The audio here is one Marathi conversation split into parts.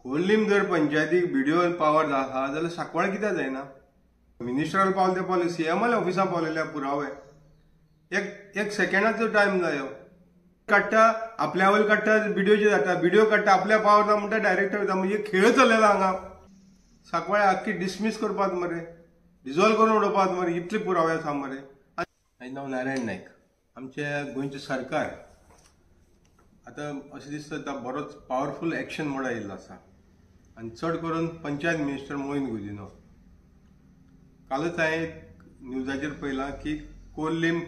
कोल्लीम जर पंचायतीक बीडीओ पावर आहा जाल्यार सांकवाळ कित्याक जायना? मिनिस्टराल पावले ते पावले, सीएमएल ऑफिसां पावलेले पुरावे एक सेकंडाचो टायम जायो. काडटा आपल्या वयर काडटा बीडीओचे जाता, बीडीओ काडटा आपल्या पावर ना म्हणटा डायरेक्टर वयता. म्हणजे खेळ चल्लेला हांगा. सांकवाळे आख्खी डिसमीस करपाक मरे, डिजॉल्व करून उडोवपाक मरे, इतले पुरावे आसा मरे. म्हाजें नांव नारायण नायक. आमच्या गोंयचें सरकार आतां अशें दिसता बरोच पावरफूल एक्शन मोड आयिल्लो आसा आनी चड करून पंचायत मिनिस्टर मोहीन गुदिनो. कालच हांवें न्यूजाचेर पळयलां की कोल्लीम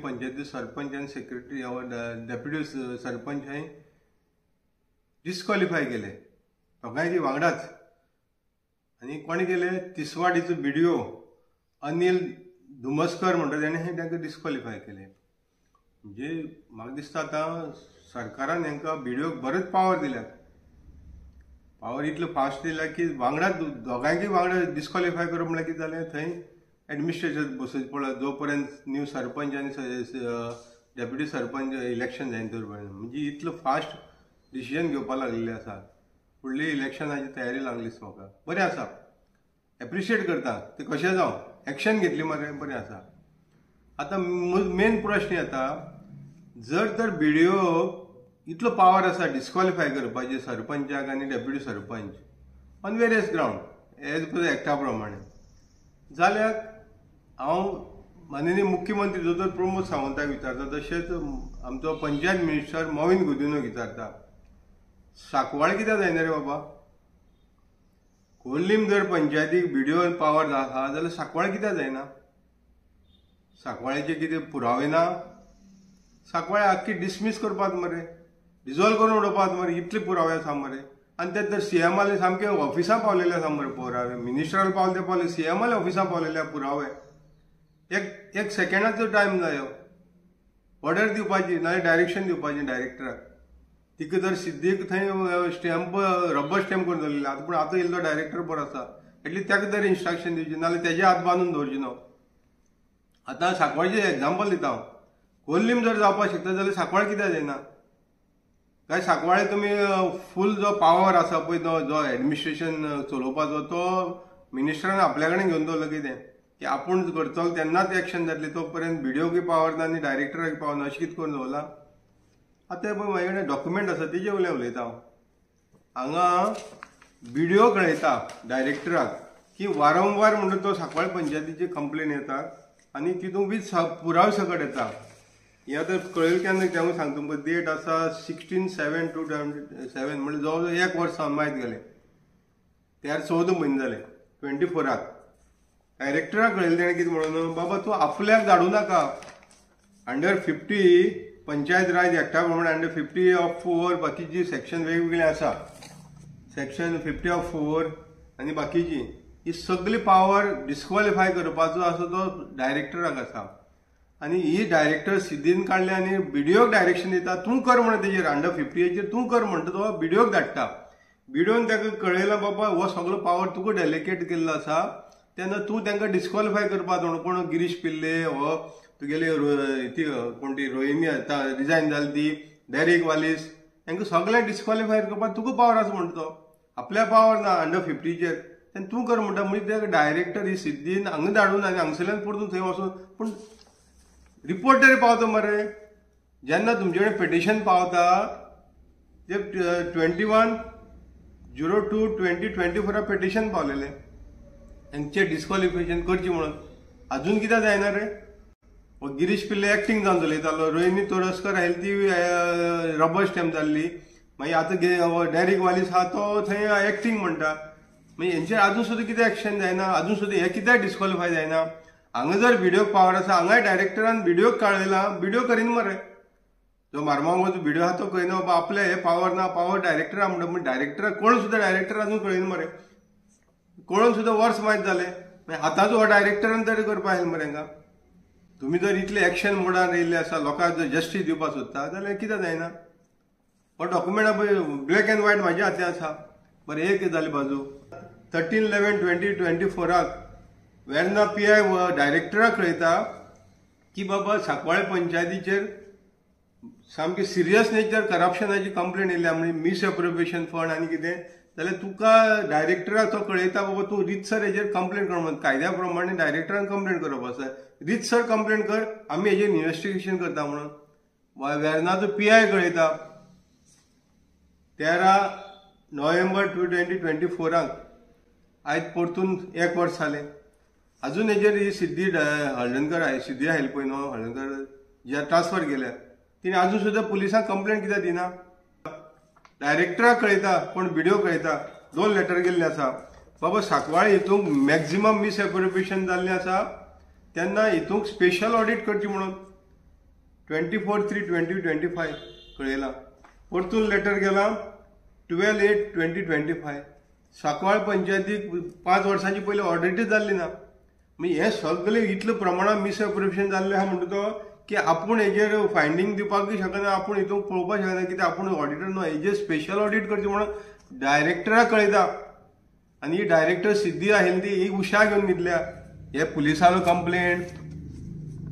पंचायती सरपंच आनी सेक्रेटरी डेप्युटी सरपंच हांवें डिस्क्वॉलिफाय केले दोगांयची वांगडाच. आनी कोणे केले? तिसवाडीचो बीडीओ अनिल धुमस्कर म्हणटा ताणें तांकां डिस्क्वॉलिफाय केले. म्हणजे म्हाका दिसता आतां सरकारान हांकां बीडीओक बरेच पावर दिल्यात. पावर इतलो फास्ट दिला की वांगडाच दोगांयकी वांगडा डिस्क्वॉलिफाय करप म्हळ्यार कितें जालें? थंय एडमिनिस्ट्रेशन बसयत पळय जो पर्यंत न्यू सरपंच आनी डेप्युटी सरपंच इलेक्शन जायना तर पर्यंत. म्हणजे इतलो फास्ट डिसिजन घेवपाक लागलेले आसा. फुडली इलेक्शनाची तयारी लागली म्हाका. बरें आसा, एप्रिशिएट करता. ते कशें जावं एक्शन घेतली मरे, बरें आसा. आतां मेन प्रश्न येता, जर तर बीडीओ इतलो पावर आसा डिस्क्वॉलिफाय करपाचे सरपंचाक आनी deputy sarpanch on various grounds as per एक्टा प्रमाणे, जाल्यार हांव माननीय मुख्यमंत्री दोतोर प्रमोद सावंताक विचारता, तशेंच आमचो पंचायत मिनिस्टर मोहीन गुदिनोक विचारता, सांकवाळ कित्याक जायना रे बाबा? कोल्लीम जर पंचायतीक बीडीओ पावर आहा जाल्यार सांकवाळ कित्याक जायना? सांकवाळेचे कितें पुरावे ना? सांकवाळे आख्खी डिसमीस करपाक मरे, डिजॉल्व करून उडोवपाक मरे, इतले पुरावे आसा मरे. आनी ते तर सीएमएल सामके ऑफिसां पावलेले आसा मरे पुरावे. मिनिस्टराल पावले ते पावले, सीएमएल ऑफिसां पावलेले पुरावे. एक सेकंडाचो टायम जायो. ऑर्डर दिवपाची नाजाल्यार डायरेक्शन दिवपाचें डायरेक्टराक. तिका जर सिद्धीक थंय स्टॅम्प रबर स्टॅम्प करून दवरलेले आतां, पूण आतां येयल्लो डायरेक्टर बरो आसा, एटलीस्ट ताका तर इन्स्ट्रक्शन दिवची, नाजाल्यार तेजे हात बांदून दवरचे न्हू. आतां सांकवाळचें एक्झाम्पल दिता हांव. कोल्लीम जर जावपाक शकता जाल्यार सांकवाळ कित्याक जायना? काय सांकवाळे तुमी फूल जो पावर आसा पळय जो एडमिनिस्ट्रेशन चलोवपाचो तो मिनिस्टरान आपल्या कडेन घेवन दवरलो कितें की आपूण करतलो तेन्नाच एक्शन जातली, तो पर्यंत बीडीओकी पावर ना आनी डायरेक्टराक पावर ना, अशें कितें करून दवरला? आतां पळय म्हाजे कडेन डॉक्युमेंट आसा तेजे वयल्यान उलयता हांव. हांगा बीडीओ कळयता डायरेक्टराक की वारंवार म्हणटा तो सांकवाळ पंचायतीची कंप्लेन येता आनी तितूंत वीज पुरावे सकट येता. हें आतां कळयलें केन्ना तें सांगता तुमकां. डेट आसा 16/7/2007, म्हणजे जवळ जवळ 1 वर्स मायत गेलें. त्यार 14 म्हयने जाले. 24 डायरेक्टराक कळयलें तेणें कितें म्हणून, बाबा तूं आपल्याक धाडूं नाका. अंडर 50 पंचायत राज एक्टा प्रमाणे अंडर 50/4 बाकीची सेक्शन वेगवेगळी आसा. सेक्शन 50/4 आनी बाकीची ही सगळी पावर डिस्क्वॉलिफाय करपाचो आसा तो डायरेक्टराक आसा. आनी ही डायरेक्टर सिद्धीन काडले आनी बीडीओक डायरेक्शन दिता, तूं कर म्हणटा तेजेर अंडर 50चेर तूं कर म्हणटा तो बीडीओक धाडटा. बीडीओन ताका कळयलां बाबा हो सगळो पावर तुका डेलिकेट केल्लो आसा, तेन्ना तूं तांकां डिस्क्वॉलिफाय करपाक न्हू. कोण गिरीश पिल्ले हो तुगेले ती कोण ती रोहिणी आतां रिजायन जाली ती, डेरेक वालीस, तांकां सगळ्यांक डिस्क्वॉलिफाय करपाक तुका पावर आसा म्हणटा तो. आपल्या पावर ना अंडर 50चेर, तेन्ना तूं कर म्हणटा. म्हणजे ताका डायरेक्टर ही सिद्धीन हांगा धाडून आनी हांगसरल्यान परतून थंय वचून, पूण रिपोर्टर पावता मरे. जेन्ना तुमचे कडेन पिटिशन पावता ते 21/02/2024 पिटिशन पावलेले हांचे डिस्क्वॉलिफिकेशन करची म्हणून. अजून कित्याक जायना रे? गिरीश पिल्ले एक्टींग जावन उलयतालो, रोहिणी तोरस्कर आयली ती रबर स्टॅम्प जाल्ली, मागीर आतां डेरेक वालीस आहा तो थंय एक्टींग म्हणटा. मागीर हेंचेर अजून सुद्दां कितें एक्शन जायना? अजून सुद्दां हे कित्याक डिस्क्वॉलिफाय जायना? हांगा जर बीडीओक पावर आसा, हांगाय डायरेक्टरान बीडीओक कळयलां, बीडीओ करीन मरे. जो मारमांगोचो बीडीओ आहा तो कळना बाबा आपले हे पावर ना, पावर डायरेक्टरा म्हणटा. पूण डायरेक्टराक कोण सुद्दां डायरेक्टर अजून कळयना मरे. कळून सुद्दां वर्स मायत जाले. मागीर आतांचो हो डायरेक्टरान तरी करपाक येयला मरे हांकां. तुमी जर इतले एक्शन मोडान येयल्ले आसा, लोकांक जर जस्टीस दिवपाक सोदता जाल्यार कित्याक जायना? हो डॉक्युमेंट पळय ब्लॅक एंड व्हायट म्हाज्या हातांत आसा. बरें एक जाली बाजू. 13/11/2024 वेर्ना PI डायरेक्टराक कळयता की बाबा सांकवाळे पंचायतीचेर सामकी सिरियस नेचर करप्शनाची कंप्लेंट येयल्या म्हणजे मिस एप्रोप्रिएशन फंड आनी कितें जाल्यार तुका डायरेक्टराक तो कळयता बाबा तूं रितसर हेजेर कंप्लेंट कर म्हणून कायद्या प्रमाणे डायरेक्टरान कंप्लेंट करप आसा रितसर कंप्लेंट कर आमी हेजेर इन्व्हेस्टिगेशन करता म्हणून वेर्नाचो PI कळयता 13 नोव्हेंबर 2024 आयज परतून 1 वर्स जालें अजून हेजेर ही सिद्धी हळदणकर सिद्धी आयली पळय न्हू हळदणकर ज्या ट्रान्सफर केल्या तिने अजून सुद्धा पुलिसांक कंप्लेंट कित्याक दिना डायरेक्टराक कळयता पण व्हिडिओ कळयता 2 लेटर गेल्ले आसा बाबा सांकवाळे हितूंक मॅक्झिमम मिस एप्रोप्रिएशन जाल्लें आसा तेन्ना हितूंक स्पेशल ऑडिट करची म्हणून 24/3/2025 कळयलां परतून लेटर गेला 12/8/2025 सांकवाळ पंचायतीक 5 वर्सांची पयलीं ऑडिटच जाल्ली ना म्हणजे हें सगळें इतलें प्रमाणात मिस एप्रोप्रिएशन जाल्लें आहा म्हणटा तो की आपूण हेजेर फायंडींग दिवपाकूय शकना आपूण हितूंक पळोवपाक शकना कित्याक आपूण ऑडिटर न्हू हेजेर स्पेशल ऑडिट करचें म्हणून डायरेक्टराक कळयता आनी ही डायरेक्टर सिद्धी आयली ती ही उशा घेवन न्हिदल्या हे पुलिसालो कंप्लेंट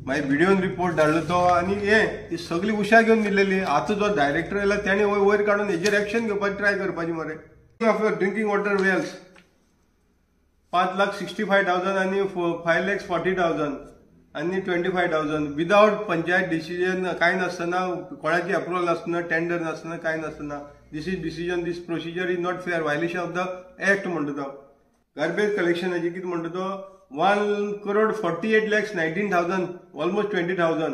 मागीर व्हिडिओन रिपोर्ट धाडलो तो आनी ही सगळी उशा घेवन न्हिदलेली आतां जो डायरेक्टर आयला तेणें वयर काडून हेजेर एक्शन घेवपाची ट्राय करपाची मरे ऑफ ड्रिंकींग वॉटर वेल्स 5,65,000 आनी 5,40,000 आनी 25,000 विदाउट पंचायत डिसिजन कांय नासतना कोणाची अप्रुवल नासतना टेंडर नासतना कांय नासतना this is decision this procedure is not fair violation of the act म्हणटा तो गार्बेज कलेक्शनाची कितें म्हणटा तो 1,48,19,000 almost 20,000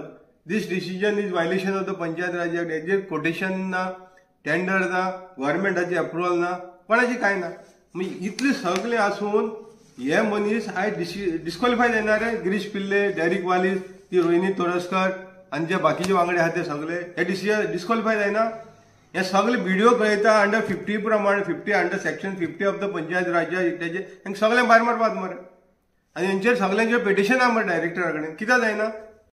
this decision is violation of the Panchayat Raj act हेजेर कोटेशन ना टेंडर ना गव्हर्मेंटाची अप्रुवल ना कोणाची कांय ना म्हणजे इतलें सगळें आसून हे मनीस आयज डिस्क्वॉलिफाय जायना रे गिरीश पिल्ले डेरिक वालीस ती रोहिणी तोरस्कर आनी जे बाकीचे वांगडे आहात ते सगळे हे डिस्क्वॉलिफाय जायना हे सगळे व्हिडिओ कळयता अंडर 50 प्रमाणे 50 under section 50 of the Panchayat Raj तेजे सगळें भायर मारपाक मरे आनी हेंचेर सगळ्यांचेर पिटिशन आहा मरे डायरेक्टरा कडेन कित्याक जायना